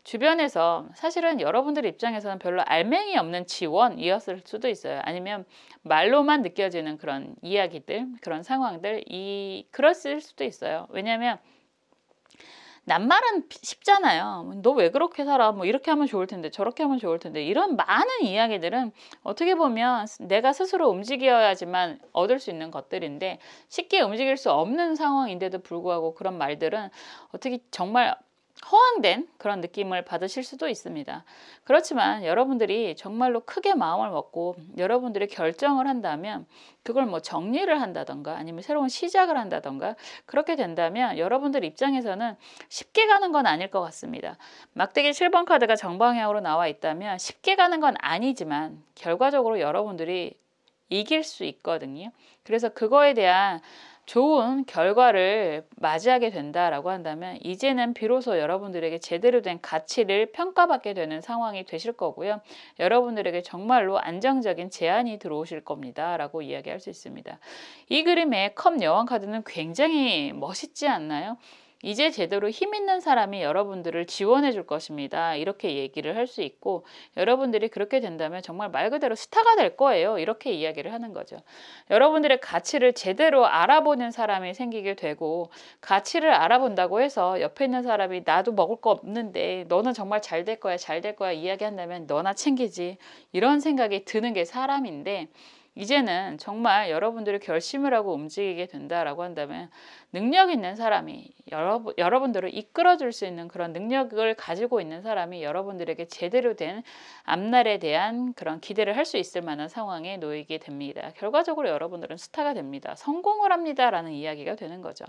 주변에서 사실은 여러분들 입장에서는 별로 알맹이 없는 지원이었을 수도 있어요. 아니면 말로만 느껴지는 그런 이야기들, 그런 상황들, 그랬을 수도 있어요. 왜냐하면 낱말은 쉽잖아요. 너 왜 그렇게 살아? 뭐 이렇게 하면 좋을 텐데 저렇게 하면 좋을 텐데 이런 많은 이야기들은 어떻게 보면 내가 스스로 움직여야지만 얻을 수 있는 것들인데 쉽게 움직일 수 없는 상황인데도 불구하고 그런 말들은 어떻게 정말 허황된 그런 느낌을 받으실 수도 있습니다. 그렇지만 여러분들이 정말로 크게 마음을 먹고 여러분들이 결정을 한다면 그걸 뭐 정리를 한다던가 아니면 새로운 시작을 한다던가 그렇게 된다면 여러분들 입장에서는 쉽게 가는 건 아닐 것 같습니다. 막대기 7번 카드가 정방향으로 나와 있다면 쉽게 가는 건 아니지만 결과적으로 여러분들이 이길 수 있거든요. 그래서 그거에 대한 좋은 결과를 맞이하게 된다라고 한다면 이제는 비로소 여러분들에게 제대로 된 가치를 평가받게 되는 상황이 되실 거고요. 여러분들에게 정말로 안정적인 제안이 들어오실 겁니다. 라고 이야기할 수 있습니다. 이 그림의 컵 여왕 카드는 굉장히 멋있지 않나요? 이제 제대로 힘 있는 사람이 여러분들을 지원해 줄 것입니다. 이렇게 얘기를 할 수 있고 여러분들이 그렇게 된다면 정말 말 그대로 스타가 될 거예요. 이렇게 이야기를 하는 거죠. 여러분들의 가치를 제대로 알아보는 사람이 생기게 되고 가치를 알아본다고 해서 옆에 있는 사람이 나도 먹을 거 없는데 너는 정말 잘 될 거야, 잘 될 거야 이야기한다면 너나 챙기지. 이런 생각이 드는 게 사람인데 이제는 정말 여러분들이 결심을 하고 움직이게 된다라고 한다면 능력 있는 사람이 여러분들을 이끌어줄 수 있는 그런 능력을 가지고 있는 사람이 여러분들에게 제대로 된 앞날에 대한 그런 기대를 할 수 있을 만한 상황에 놓이게 됩니다. 결과적으로 여러분들은 스타가 됩니다. 성공을 합니다라는 이야기가 되는 거죠.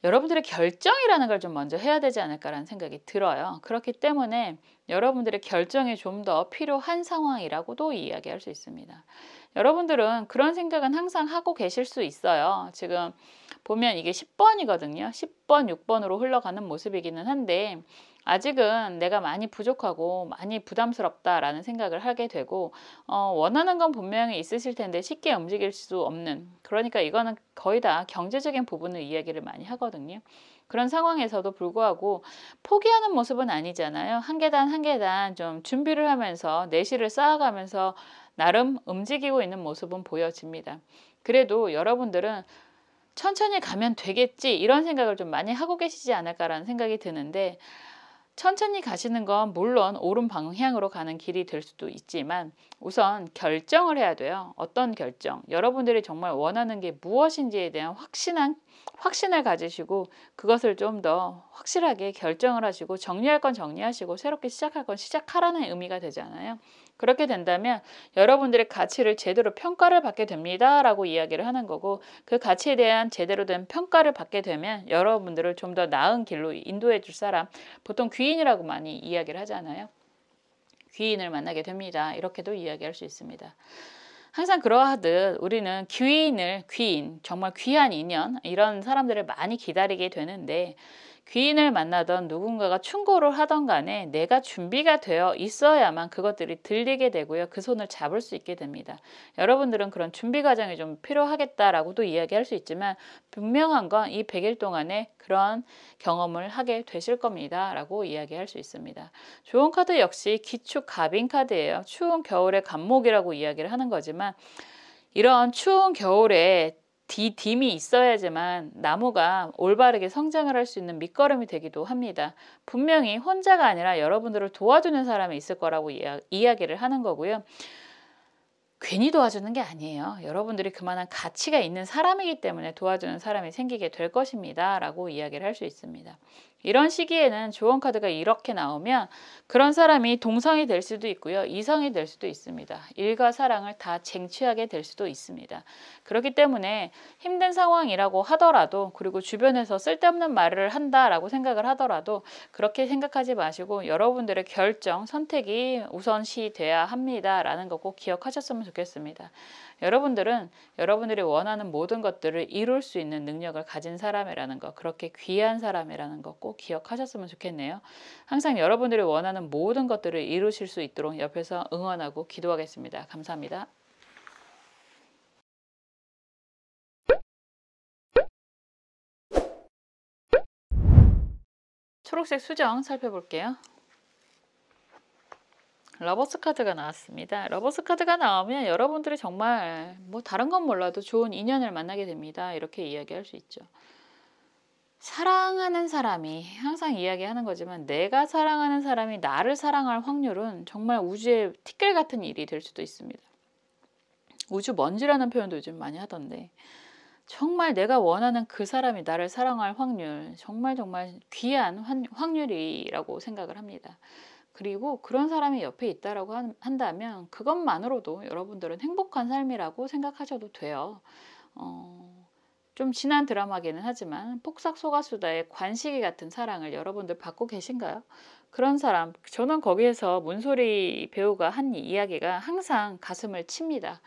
여러분들의 결정이라는 걸 좀 먼저 해야 되지 않을까라는 생각이 들어요. 그렇기 때문에 여러분들의 결정이 좀 더 필요한 상황이라고도 이야기할 수 있습니다. 여러분들은 그런 생각은 항상 하고 계실 수 있어요. 지금 보면 이게 10번이거든요. 10번, 6번으로 흘러가는 모습이기는 한데 아직은 내가 많이 부족하고 많이 부담스럽다라는 생각을 하게 되고 원하는 건 분명히 있으실 텐데 쉽게 움직일 수 없는, 그러니까 이거는 거의 다 경제적인 부분을 이야기를 많이 하거든요. 그런 상황에서도 불구하고 포기하는 모습은 아니잖아요. 한 계단 한 계단 좀 준비를 하면서 내실을 쌓아가면서 나름 움직이고 있는 모습은 보여집니다. 그래도 여러분들은 천천히 가면 되겠지 이런 생각을 좀 많이 하고 계시지 않을까라는 생각이 드는데 천천히 가시는 건 물론 옳은 방향으로 가는 길이 될 수도 있지만 우선 결정을 해야 돼요. 어떤 결정? 여러분들이 정말 원하는 게 무엇인지에 대한 확신을 가지시고 그것을 좀 더 확실하게 결정을 하시고 정리할 건 정리하시고 새롭게 시작할 건 시작하라는 의미가 되잖아요. 그렇게 된다면 여러분들의 가치를 제대로 평가를 받게 됩니다 라고 이야기를 하는 거고 그 가치에 대한 제대로 된 평가를 받게 되면 여러분들을 좀 더 나은 길로 인도해 줄 사람, 보통 귀인이라고 많이 이야기를 하잖아요. 귀인을 만나게 됩니다. 이렇게도 이야기할 수 있습니다. 항상 그러하듯 우리는 귀인, 정말 귀한 인연 이런 사람들을 많이 기다리게 되는데 귀인을 만나던 누군가가 충고를 하던 간에 내가 준비가 되어 있어야만 그것들이 들리게 되고요. 그 손을 잡을 수 있게 됩니다. 여러분들은 그런 준비 과정이 좀 필요하겠다라고도 이야기할 수 있지만 분명한 건 이 100일 동안에 그런 경험을 하게 되실 겁니다. 라고 이야기할 수 있습니다. 좋은 카드 역시 기축 갑인 카드예요. 추운 겨울의 갑목이라고 이야기를 하는 거지만 이런 추운 겨울에 딤이 있어야지만 나무가 올바르게 성장을 할 수 있는 밑거름이 되기도 합니다. 분명히 혼자가 아니라 여러분들을 도와주는 사람이 있을 거라고 이야기를 하는 거고요. 괜히 도와주는 게 아니에요. 여러분들이 그만한 가치가 있는 사람이기 때문에 도와주는 사람이 생기게 될 것입니다. 라고 이야기를 할 수 있습니다. 이런 시기에는 조언 카드가 이렇게 나오면 그런 사람이 동성이 될 수도 있고요. 이성이 될 수도 있습니다. 일과 사랑을 다 쟁취하게 될 수도 있습니다. 그렇기 때문에 힘든 상황이라고 하더라도 그리고 주변에서 쓸데없는 말을 한다라고 생각을 하더라도 그렇게 생각하지 마시고 여러분들의 결정, 선택이 우선시 돼야 합니다. 라는 거 꼭 기억하셨으면 좋겠습니다. 여러분들은 여러분들이 원하는 모든 것들을 이룰 수 있는 능력을 가진 사람이라는 거, 그렇게 귀한 사람이라는 거 꼭 기억하셨으면 좋겠네요. 항상 여러분들이 원하는 모든 것들을 이루실 수 있도록 옆에서 응원하고 기도하겠습니다. 감사합니다. 초록색 수정 살펴볼게요. 러버스 카드가 나왔습니다. 러버스 카드가 나오면 여러분들이 정말 뭐 다른 건 몰라도 좋은 인연을 만나게 됩니다. 이렇게 이야기할 수 있죠. 사랑하는 사람이, 항상 이야기하는 거지만 내가 사랑하는 사람이 나를 사랑할 확률은 정말 우주의 티끌 같은 일이 될 수도 있습니다. 우주 먼지라는 표현도 요즘 많이 하던데 정말 내가 원하는 그 사람이 나를 사랑할 확률, 정말 귀한 확률이라고 생각을 합니다. 그리고 그런 사람이 옆에 있다라고 한다면 그것만으로도 여러분들은 행복한 삶이라고 생각하셔도 돼요. 좀 진한 드라마기는 하지만 폭삭 속았수다의 관식이 같은 사랑을 여러분들 받고 계신가요? 그런 사람, 저는 거기에서 문소리 배우가 한 이야기가 항상 가슴을 칩니다.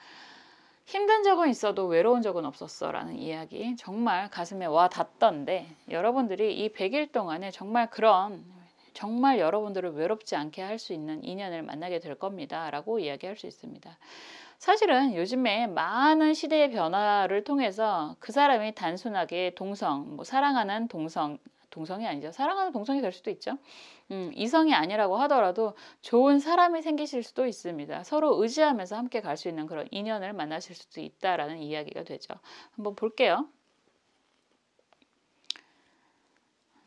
힘든 적은 있어도 외로운 적은 없었어 라는 이야기 정말 가슴에 와 닿던데 여러분들이 이 100일 동안에 정말 그런 정말 여러분들을 외롭지 않게 할 수 있는 인연을 만나게 될 겁니다 라고 이야기할 수 있습니다. 사실은 요즘에 많은 시대의 변화를 통해서 그 사람이 단순하게 동성, 뭐 사랑하는 동성이 아니죠. 사랑하는 동성이 될 수도 있죠. 이성이 아니라고 하더라도 좋은 사람이 생기실 수도 있습니다. 서로 의지하면서 함께 갈 수 있는 그런 인연을 만나실 수도 있다라는 이야기가 되죠. 한번 볼게요.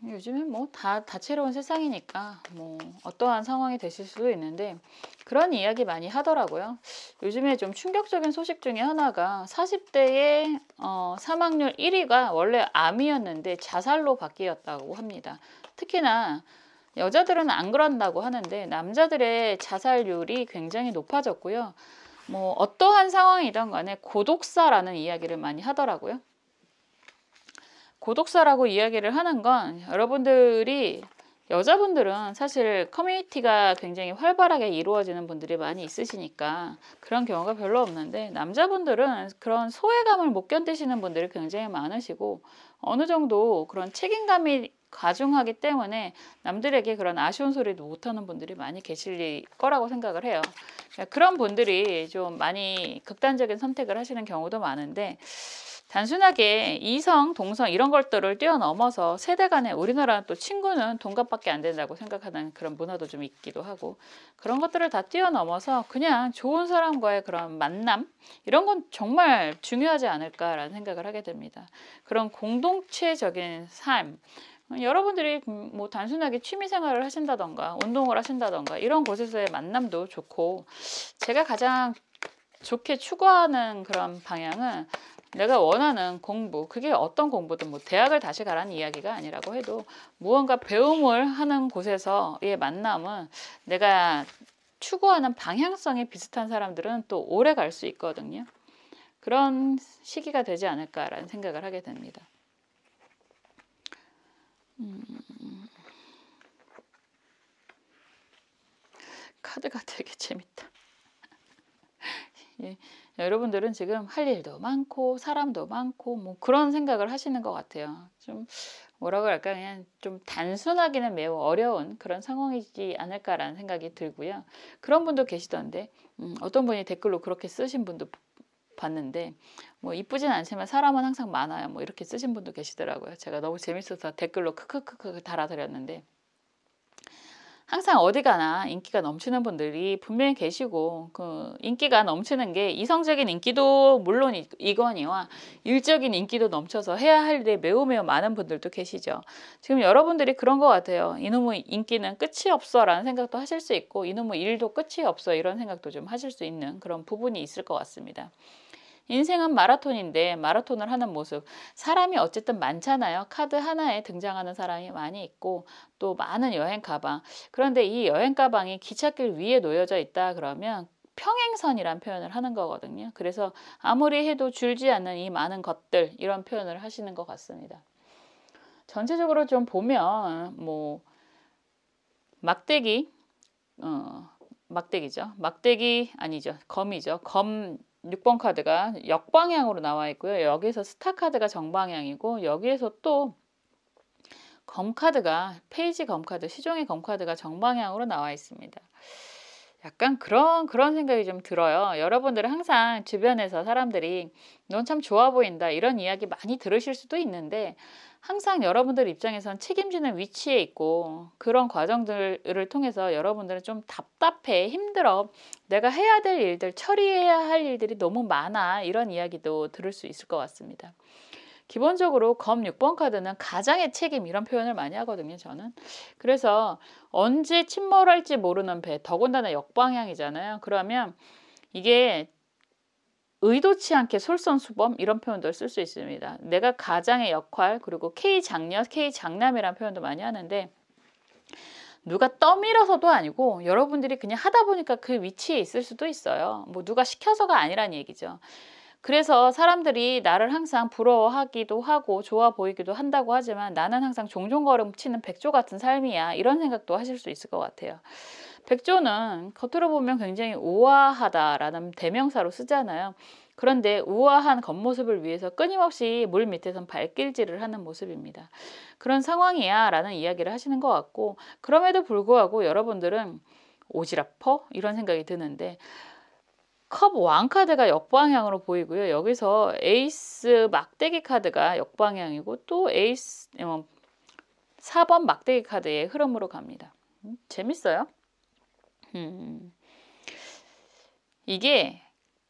요즘에 뭐 다 다채로운 세상이니까 뭐 어떠한 상황이 되실 수도 있는데 그런 이야기 많이 하더라고요. 요즘에 좀 충격적인 소식 중에 하나가 40대의 사망률 1위가 원래 암이었는데 자살로 바뀌었다고 합니다. 특히나 여자들은 안 그런다고 하는데 남자들의 자살률이 굉장히 높아졌고요. 뭐 어떠한 상황이든 간에 고독사라는 이야기를 많이 하더라고요. 고독사라고 이야기를 하는 건 여러분들이 여자분들은 사실 커뮤니티가 굉장히 활발하게 이루어지는 분들이 많이 있으시니까 그런 경우가 별로 없는데 남자분들은 그런 소외감을 못 견디시는 분들이 굉장히 많으시고 어느 정도 그런 책임감이 가중하기 때문에 남들에게 그런 아쉬운 소리도 못하는 분들이 많이 계실 거라고 생각을 해요. 그런 분들이 좀 많이 극단적인 선택을 하시는 경우도 많은데 단순하게 이성, 동성 이런 것들을 뛰어넘어서 세대 간에 우리나라 또 친구는 동갑밖에 안 된다고 생각하는 그런 문화도 좀 있기도 하고 그런 것들을 다 뛰어넘어서 그냥 좋은 사람과의 그런 만남 이런 건 정말 중요하지 않을까라는 생각을 하게 됩니다. 그런 공동체적인 삶 여러분들이 뭐 단순하게 취미 생활을 하신다던가 운동을 하신다던가 이런 곳에서의 만남도 좋고 제가 가장 좋게 추구하는 그런 방향은 내가 원하는 공부, 그게 어떤 공부든 뭐 대학을 다시 가라는 이야기가 아니라고 해도 무언가 배움을 하는 곳에서의 만남은 내가 추구하는 방향성이 비슷한 사람들은 또 오래 갈 수 있거든요. 그런 시기가 되지 않을까라는 생각을 하게 됩니다. 카드가 되게 재밌다. 예, 여러분들은 지금 할 일도 많고 사람도 많고 뭐 그런 생각을 하시는 것 같아요. 좀 뭐라고 할까 그냥 좀 단순하기는 매우 어려운 그런 상황이지 않을까라는 생각이 들고요. 그런 분도 계시던데 어떤 분이 댓글로 그렇게 쓰신 분도 봤는데 뭐 이쁘진 않지만 사람은 항상 많아요. 뭐 이렇게 쓰신 분도 계시더라고요. 제가 너무 재밌어서 댓글로 크크크크 달아드렸는데 항상 어디 가나 인기가 넘치는 분들이 분명히 계시고 그 인기가 넘치는 게 이성적인 인기도 물론이거니와 일적인 인기도 넘쳐서 해야 할 일이 매우 많은 분들도 계시죠. 지금 여러분들이 그런 것 같아요. 이놈의 인기는 끝이 없어 라는 생각도 하실 수 있고 이놈의 일도 끝이 없어 이런 생각도 좀 하실 수 있는 그런 부분이 있을 것 같습니다. 인생은 마라톤인데 마라톤을 하는 모습 사람이 어쨌든 많잖아요. 카드 하나에 등장하는 사람이 많이 있고 또 많은 여행 가방 그런데 이 여행 가방이 기찻길 위에 놓여져 있다 그러면 평행선이란 표현을 하는 거거든요. 그래서 아무리 해도 줄지 않는 이 많은 것들 이런 표현을 하시는 것 같습니다. 전체적으로 좀 보면 뭐 막대기 막대기죠. 막대기 아니죠. 검이죠. 검 6번 카드가 역방향으로 나와 있고요. 여기서 스타 카드가 정방향이고 여기에서 또 검 카드가 페이지 검 카드, 시종의 검 카드가 정방향으로 나와 있습니다. 약간 그런 생각이 좀 들어요. 여러분들은 항상 주변에서 사람들이 넌 참 좋아 보인다 이런 이야기 많이 들으실 수도 있는데 항상 여러분들 입장에선 책임지는 위치에 있고 그런 과정들을 통해서 여러분들은 좀 답답해 힘들어 내가 해야 될 일들 처리해야 할 일들이 너무 많아 이런 이야기도 들을 수 있을 것 같습니다. 기본적으로 검 6번 카드는 가장의 책임 이런 표현을 많이 하거든요. 저는. 그래서 언제 침몰할지 모르는 배 더군다나 역방향이잖아요. 그러면 이게 의도치 않게 솔선수범 이런 표현도 쓸 수 있습니다. 내가 가장의 역할 그리고 K장녀, K장남이라는 표현도 많이 하는데 누가 떠밀어서도 아니고 여러분들이 그냥 하다 보니까 그 위치에 있을 수도 있어요. 뭐 누가 시켜서가 아니란 얘기죠. 그래서 사람들이 나를 항상 부러워하기도 하고 좋아 보이기도 한다고 하지만 나는 항상 종종걸음 치는 백조 같은 삶이야 이런 생각도 하실 수 있을 것 같아요. 백조는 겉으로 보면 굉장히 우아하다라는 대명사로 쓰잖아요. 그런데 우아한 겉모습을 위해서 끊임없이 물 밑에선 발길질을 하는 모습입니다. 그런 상황이야 라는 이야기를 하시는 것 같고, 그럼에도 불구하고 여러분들은 오지랖퍼? 이런 생각이 드는데, 컵 왕카드가 역방향으로 보이고요. 여기서 에이스 막대기 카드가 역방향이고 또 에이스 4번 막대기 카드의 흐름으로 갑니다. 재밌어요. 이게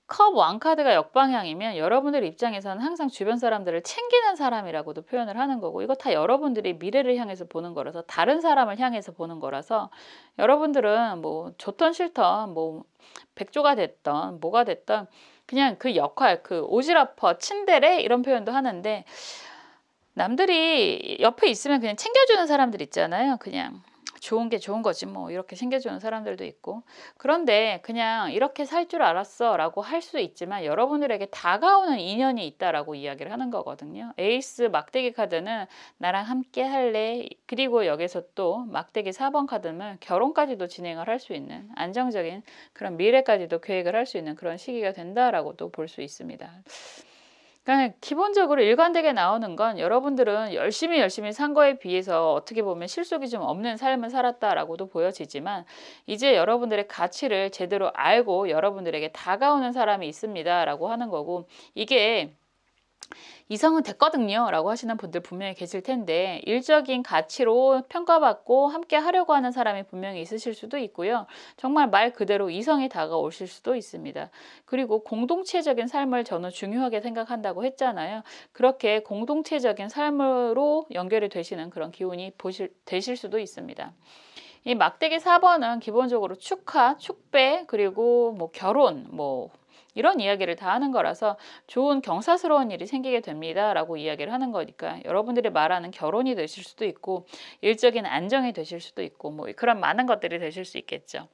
컵 왕카드가 역방향이면 여러분들 입장에서는 항상 주변 사람들을 챙기는 사람이라고도 표현을 하는 거고, 이거 다 여러분들이 미래를 향해서 보는 거라서, 다른 사람을 향해서 보는 거라서, 여러분들은 뭐 좋던 싫던 뭐 백조가 됐던 뭐가 됐던 그냥 그 역할, 그 오지랖퍼, 친데레 이런 표현도 하는데, 남들이 옆에 있으면 그냥 챙겨주는 사람들 있잖아요. 그냥 좋은 게 좋은 거지 뭐 이렇게 챙겨주는 사람들도 있고, 그런데 그냥 이렇게 살 줄 알았어 라고 할 수 있지만 여러분들에게 다가오는 인연이 있다라고 이야기를 하는 거거든요. 에이스 막대기 카드는 나랑 함께 할래, 그리고 여기서 또 막대기 4번 카드는 결혼까지도 진행을 할 수 있는, 안정적인 그런 미래까지도 계획을 할 수 있는 그런 시기가 된다라고도 볼 수 있습니다. 그러니까 기본적으로 일관되게 나오는 건, 여러분들은 열심히 산 거에 비해서 어떻게 보면 실속이 좀 없는 삶을 살았다라고도 보여지지만, 이제 여러분들의 가치를 제대로 알고 여러분들에게 다가오는 사람이 있습니다 라고 하는 거고, 이게 이성은 됐거든요 라고 하시는 분들 분명히 계실 텐데, 일적인 가치로 평가받고 함께 하려고 하는 사람이 분명히 있으실 수도 있고요. 정말 말 그대로 이성이 다가오실 수도 있습니다. 그리고 공동체적인 삶을 저는 중요하게 생각한다고 했잖아요. 그렇게 공동체적인 삶으로 연결이 되시는 그런 기운이 되실 수도 있습니다. 이 막대기 4번은 기본적으로 축하, 축배, 그리고 뭐 결혼, 뭐 이런 이야기를 다 하는 거라서 좋은 경사스러운 일이 생기게 됩니다 라고 이야기를 하는 거니까, 여러분들이 말하는 결혼이 되실 수도 있고 일적인 안정이 되실 수도 있고 뭐 그런 많은 것들이 되실 수 있겠죠.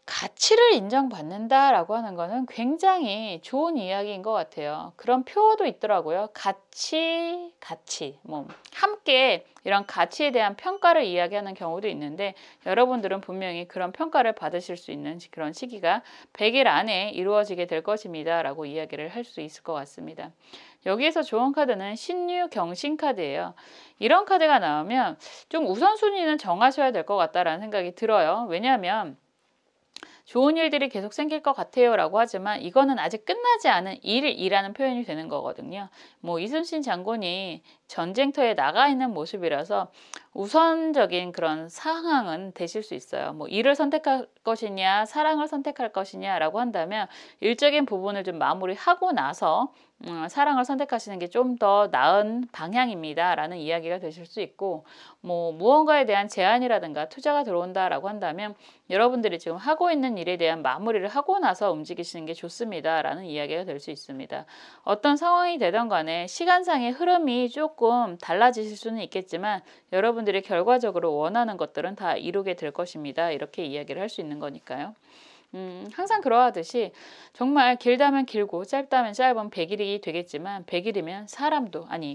가치를 인정받는다라고 하는 거는 굉장히 좋은 이야기인 것 같아요. 그런 표어도 있더라고요. 가치, 뭐 함께 이런 가치에 대한 평가를 이야기하는 경우도 있는데, 여러분들은 분명히 그런 평가를 받으실 수 있는 그런 시기가 100일 안에 이루어지게 될 것입니다 라고 이야기를 할 수 있을 것 같습니다. 여기에서 좋은 카드는 신유경신 카드예요. 이런 카드가 나오면 좀 우선순위는 정하셔야 될 것 같다라는 생각이 들어요. 왜냐하면 좋은 일들이 계속 생길 것 같아요 라고 하지만, 이거는 아직 끝나지 않은 일이라는 표현이 되는 거거든요. 뭐 이순신 장군이 전쟁터에 나가 있는 모습이라서 우선적인 그런 상황은 되실 수 있어요. 뭐 일을 선택할 것이냐 사랑을 선택할 것이냐 라고 한다면, 일적인 부분을 좀 마무리하고 나서 사랑을 선택하시는 게 좀 더 나은 방향입니다 라는 이야기가 되실 수 있고, 뭐 무언가에 대한 제안이라든가 투자가 들어온다라고 한다면 여러분들이 지금 하고 있는 일에 대한 마무리를 하고 나서 움직이시는 게 좋습니다 라는 이야기가 될 수 있습니다. 어떤 상황이 되던 간에 시간상의 흐름이 조금 달라지실 수는 있겠지만, 여러분들이 결과적으로 원하는 것들은 다 이루게 될 것입니다 이렇게 이야기를 할 수 있는 거니까요. 항상 그러하듯이 정말 길다면 길고 짧다면 짧은 100일이 되겠지만, 100일이면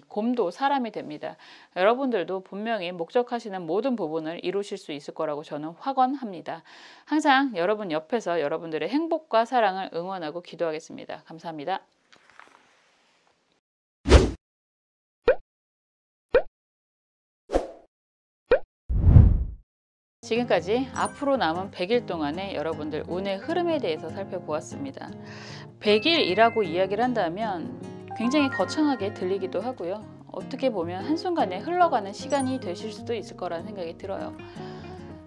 곰도 사람이 됩니다. 여러분들도 분명히 목적하시는 모든 부분을 이루실 수 있을 거라고 저는 확언합니다. 항상 여러분 옆에서 여러분들의 행복과 사랑을 응원하고 기도하겠습니다. 감사합니다. 지금까지 앞으로 남은 100일 동안의 여러분들 운의 흐름에 대해서 살펴보았습니다. 100일이라고 이야기를 한다면 굉장히 거창하게 들리기도 하고요. 어떻게 보면 한순간에 흘러가는 시간이 되실 수도 있을 거라는 생각이 들어요.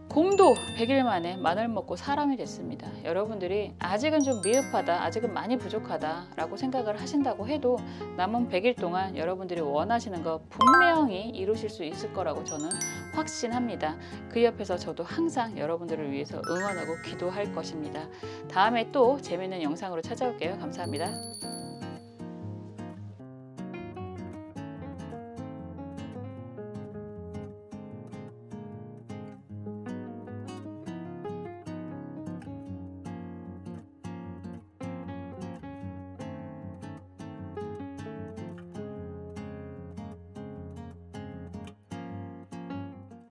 곰도 100일 만에 마늘 먹고 사람이 됐습니다. 여러분들이 아직은 좀 미흡하다, 아직은 많이 부족하다 라고 생각을 하신다고 해도 남은 100일 동안 여러분들이 원하시는 거 분명히 이루실 수 있을 거라고 저는 확신합니다. 그 옆에서 저도 항상 여러분들을 위해서 응원하고 기도할 것입니다. 다음에 또 재밌는 영상으로 찾아올게요. 감사합니다.